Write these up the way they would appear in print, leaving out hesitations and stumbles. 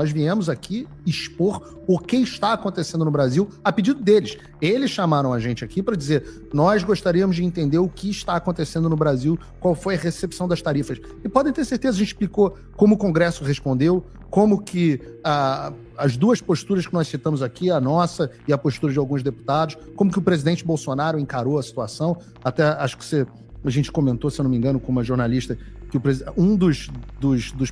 Nós viemos aqui expor o que está acontecendo no Brasil a pedido deles. Eles chamaram a gente aqui para dizer: nós gostaríamos de entender o que está acontecendo no Brasil, qual foi a recepção das tarifas. E podem ter certeza, a gente explicou como o Congresso respondeu, como que as duas posturas que nós citamos aqui, a nossa e a postura de alguns deputados, como que o presidente Bolsonaro encarou a situação. Até acho que a gente comentou, se eu não me engano, com uma jornalista, que um dos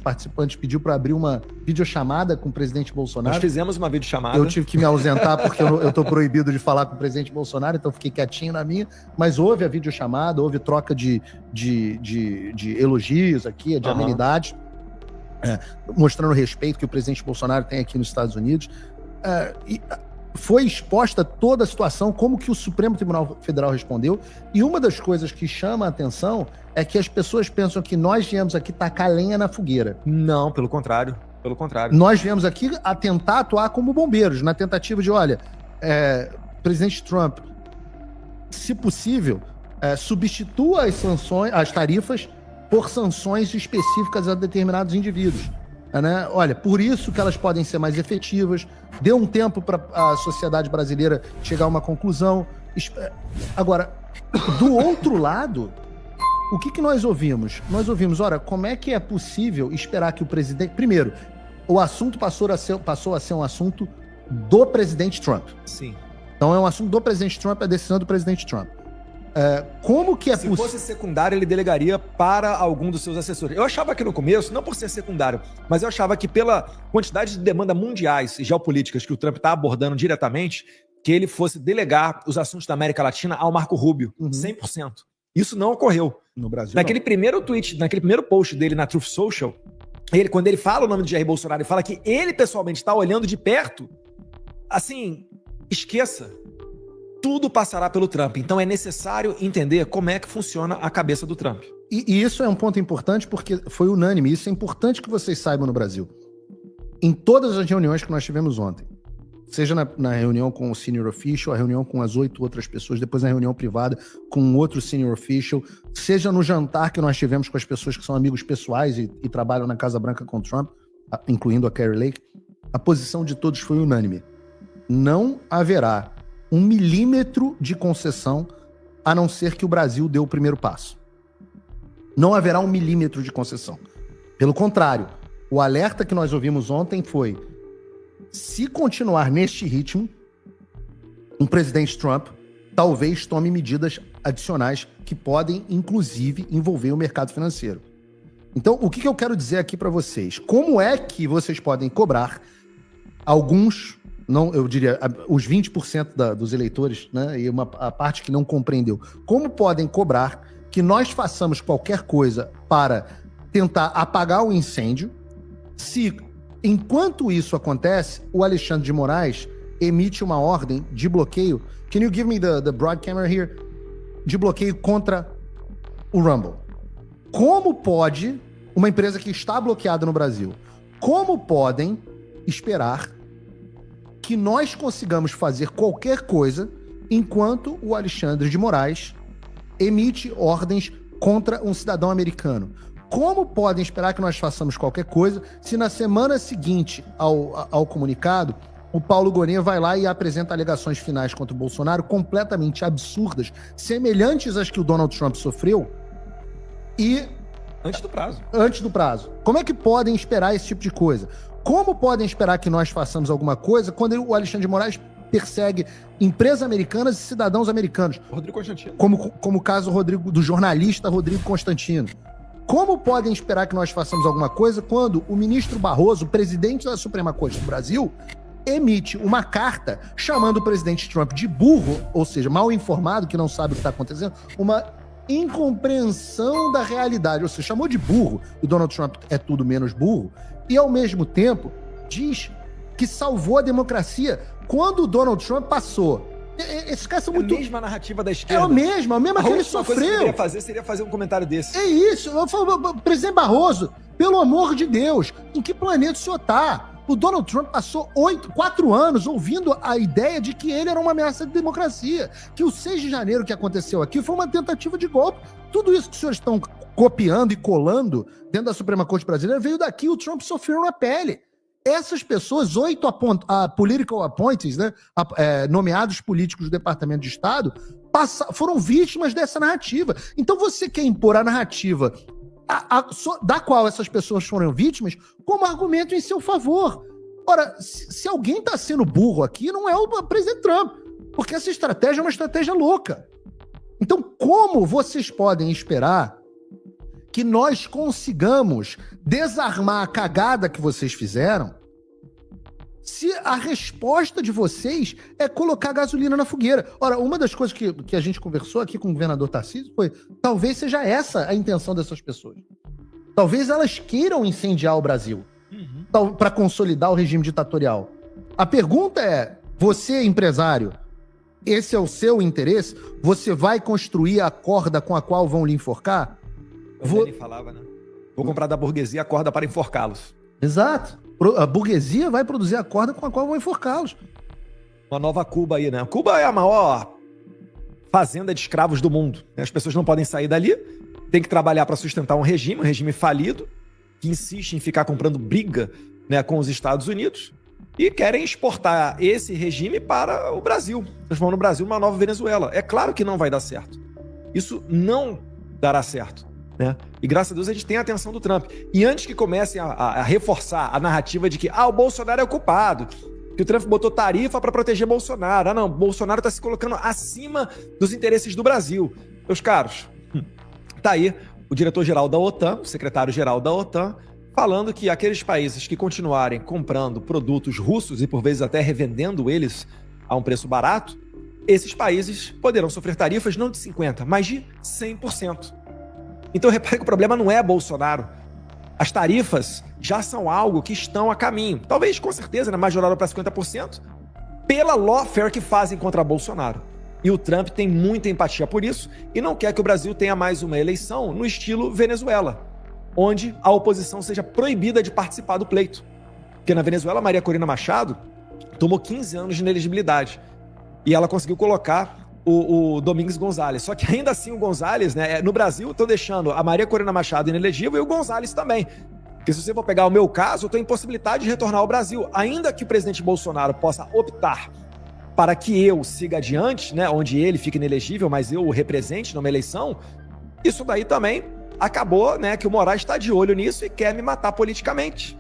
participantes pediu para abrir uma videochamada com o presidente Bolsonaro. Nós fizemos uma videochamada. Eu tive que me ausentar porque eu tô proibido de falar com o presidente Bolsonaro, então fiquei quietinho na minha. Mas houve a videochamada, houve troca de elogios aqui, de amenidades, mostrando o respeito que o presidente Bolsonaro tem aqui nos Estados Unidos. E foi exposta toda a situação, como que o Supremo Tribunal Federal respondeu, e uma das coisas que chama a atenção é que as pessoas pensam que nós viemos aqui tacar lenha na fogueira. Não, pelo contrário. Pelo contrário. Nós viemos aqui a tentar atuar como bombeiros, na tentativa de, olha, presidente Trump, se possível, substitua as tarifas por sanções específicas a determinados indivíduos. Né? Olha, por isso que elas podem ser mais efetivas, dê um tempo para a sociedade brasileira chegar a uma conclusão. Agora, do outro lado, o que nós ouvimos? Nós ouvimos, olha, como é que é possível esperar que o presidente... Primeiro, o assunto passou a ser um assunto do presidente Trump. Sim. Então é um assunto do presidente Trump, é a decisão do presidente Trump. Como que é possível? Se fosse secundário, ele delegaria para algum dos seus assessores. Eu achava que no começo, não por ser secundário, mas eu achava que pela quantidade de demanda mundiais e geopolíticas que o Trump está abordando diretamente, que ele fosse delegar os assuntos da América Latina ao Marco Rubio, 100%. Isso não ocorreu. No Brasil, naquele primeiro tweet, naquele primeiro post dele na Truth Social, quando ele fala o nome de Jair Bolsonaro e fala que ele pessoalmente está olhando de perto, assim, esqueça. Tudo passará pelo Trump. Então é necessário entender como é que funciona a cabeça do Trump. E isso é um ponto importante porque foi unânime. Isso é importante que vocês saibam no Brasil. Em todas as reuniões que nós tivemos ontem, seja na reunião com o senior official, a reunião com as 8 outras pessoas, depois na reunião privada com outro senior official, seja no jantar que nós tivemos com as pessoas que são amigos pessoais e trabalham na Casa Branca com o Trump, incluindo a Kari Lake, a posição de todos foi unânime. Não haverá 1 milímetro de concessão, a não ser que o Brasil dê o primeiro passo. Não haverá 1 milímetro de concessão. Pelo contrário, o alerta que nós ouvimos ontem foi: se continuar neste ritmo, um presidente Trump talvez tome medidas adicionais que podem, inclusive, envolver o mercado financeiro. Então, o que eu quero dizer aqui para vocês? Como é que vocês podem cobrar alguns... Não, eu diria, os 20% dos eleitores, né, e a parte que não compreendeu, como podem cobrar que nós façamos qualquer coisa para tentar apagar o incêndio, se, enquanto isso acontece, o Alexandre de Moraes emite uma ordem de bloqueio, can you give me the broad camera here, de bloqueio contra o Rumble. Como pode, uma empresa que está bloqueada no Brasil, como podem esperar que nós consigamos fazer qualquer coisa enquanto o Alexandre de Moraes emite ordens contra um cidadão americano? Como podem esperar que nós façamos qualquer coisa se na semana seguinte ao comunicado, o Paulo Gonet vai lá e apresenta alegações finais contra o Bolsonaro completamente absurdas, semelhantes às que o Donald Trump sofreu, e... Antes do prazo. Antes do prazo. Como é que podem esperar esse tipo de coisa? Como podem esperar que nós façamos alguma coisa quando o Alexandre de Moraes persegue empresas americanas e cidadãos americanos? Rodrigo Constantino. Como o caso do jornalista Rodrigo Constantino. Como podem esperar que nós façamos alguma coisa quando o ministro Barroso, presidente da Suprema Corte do Brasil, emite uma carta chamando o presidente Trump de burro, ou seja, mal informado, que não sabe o que está acontecendo, uma incompreensão da realidade, ou seja, chamou de burro, e o Donald Trump é tudo menos burro, e ao mesmo tempo diz que salvou a democracia quando o Donald Trump passou. Esses caras são muito... É a mesma narrativa da esquerda. É a mesma que ele sofreu. A última coisa que seria fazer um comentário desse. É isso. Eu falo, presidente Barroso, pelo amor de Deus, em que planeta o senhor tá? O Donald Trump passou 4 anos ouvindo a ideia de que ele era uma ameaça de democracia, que o 6 de janeiro que aconteceu aqui foi uma tentativa de golpe. Tudo isso que os senhores estão copiando e colando dentro da Suprema Corte brasileira veio daqui, o Trump sofreu na pele. essas pessoas, 8 political appointees, né, nomeados políticos do Departamento de Estado, foram vítimas dessa narrativa. Então você quer impor a narrativa da qual essas pessoas foram vítimas como argumento em seu favor. Ora, se alguém está sendo burro aqui, não é o presidente Trump, porque essa estratégia é uma estratégia louca. Então, como vocês podem esperar que nós consigamos desarmar a cagada que vocês fizeram se a resposta de vocês é colocar gasolina na fogueira? Ora, uma das coisas que a gente conversou aqui com o governador Tarcísio foi: talvez seja essa a intenção dessas pessoas. Talvez elas queiram incendiar o Brasil para consolidar o regime ditatorial. A pergunta é: você, empresário, esse é o seu interesse? Você vai construir a corda com a qual vão lhe enforcar? Ele falava, né? Vou comprar da burguesia a corda para enforcá-los. Exato. A burguesia vai produzir a corda com a qual vão enforcá-los. Uma nova Cuba aí, né? Cuba é a maior fazenda de escravos do mundo. As pessoas não podem sair dali, tem que trabalhar para sustentar um regime falido, que insiste em ficar comprando briga, né, com os Estados Unidos, e querem exportar esse regime para o Brasil, transformando o Brasil numa nova Venezuela. É claro que não vai dar certo. Isso não dará certo, né? E graças a Deus a gente tem a atenção do Trump. E antes que comecem a reforçar a narrativa de que o Bolsonaro é o culpado, que o Trump botou tarifa para proteger Bolsonaro. Não, Bolsonaro está se colocando acima dos interesses do Brasil. Meus caros, tá aí o diretor-geral da OTAN, o secretário-geral da OTAN, falando que aqueles países que continuarem comprando produtos russos e por vezes até revendendo eles a um preço barato, esses países poderão sofrer tarifas não de 50%, mas de 100%. Então repare que o problema não é Bolsonaro. As tarifas já são algo que estão a caminho. Talvez, com certeza, majoraram para 50%, pela lawfare que fazem contra Bolsonaro. E o Trump tem muita empatia por isso e não quer que o Brasil tenha mais uma eleição no estilo Venezuela, onde a oposição seja proibida de participar do pleito. Porque na Venezuela, Maria Corina Machado tomou 15 anos de inelegibilidade e ela conseguiu colocar o Domingos Gonzalez. Só que ainda assim o Gonzalez, né, no Brasil, estão deixando a Maria Corina Machado inelegível e o Gonzalez também. Porque se você for pegar o meu caso, eu estou impossibilitado de retornar ao Brasil. Ainda que o presidente Bolsonaro possa optar para que eu siga adiante, né, onde ele fica inelegível, mas eu o represente numa eleição, isso daí também acabou, né, que o Moraes está de olho nisso e quer me matar politicamente.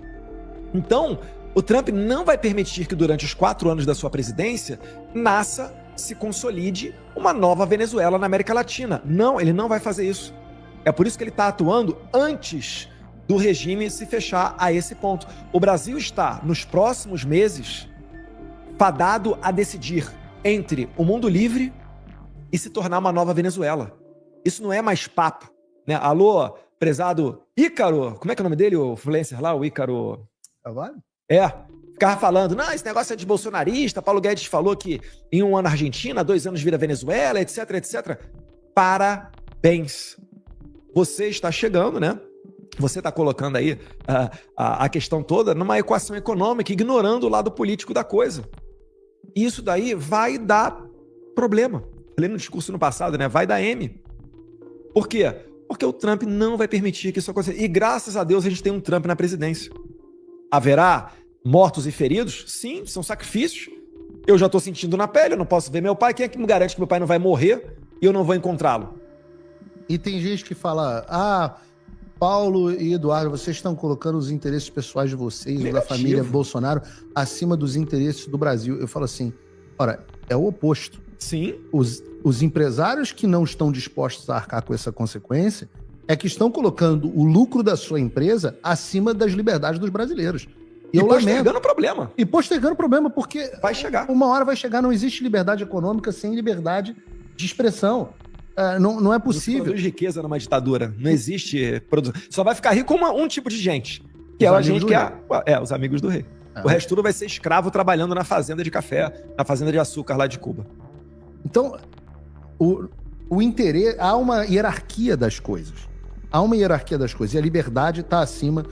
Então, o Trump não vai permitir que durante os 4 anos da sua presidência se consolide uma nova Venezuela na América Latina. Não, ele não vai fazer isso. É por isso que ele está atuando antes do regime se fechar a esse ponto. O Brasil está, nos próximos meses, fadado a decidir entre o mundo livre e se tornar uma nova Venezuela. Isso não é mais papo, né? Alô, prezado Ícaro, como é que é o nome dele, o influencer lá, o Ícaro? Carvalho? Ficava falando, não, esse negócio é de bolsonarista, Paulo Guedes falou que em 1 ano Argentina, 2 anos vira Venezuela, etc, etc. Parabéns. Você está chegando, né? Você está colocando aí a questão toda numa equação econômica, ignorando o lado político da coisa. Isso daí vai dar problema. Falei no discurso no passado, né? Vai dar M. Por quê? Porque o Trump não vai permitir que isso aconteça. E graças a Deus a gente tem um Trump na presidência. Haverá mortos e feridos? Sim, são sacrifícios. Eu já estou sentindo na pele, eu não posso ver meu pai. Quem é que me garante que meu pai não vai morrer e eu não vou encontrá-lo? E tem gente que fala, Paulo e Eduardo, vocês estão colocando os interesses pessoais de vocês, ou da família Bolsonaro, acima dos interesses do Brasil. Eu falo assim, ora, é o oposto. Sim. Os empresários que não estão dispostos a arcar com essa consequência é que estão colocando o lucro da sua empresa acima das liberdades dos brasileiros. E postergando o problema. E postergando o problema, porque vai chegar. Uma hora vai chegar, não existe liberdade econômica sem liberdade de expressão. Não é possível. Não produz riqueza numa ditadura. Não existe produção. Só vai ficar rico um tipo de gente. Que é a gente que é os amigos do rei. O resto tudo vai ser escravo trabalhando na fazenda de café, na fazenda de açúcar lá de Cuba. Então, o interesse... Há uma hierarquia das coisas. E a liberdade está acima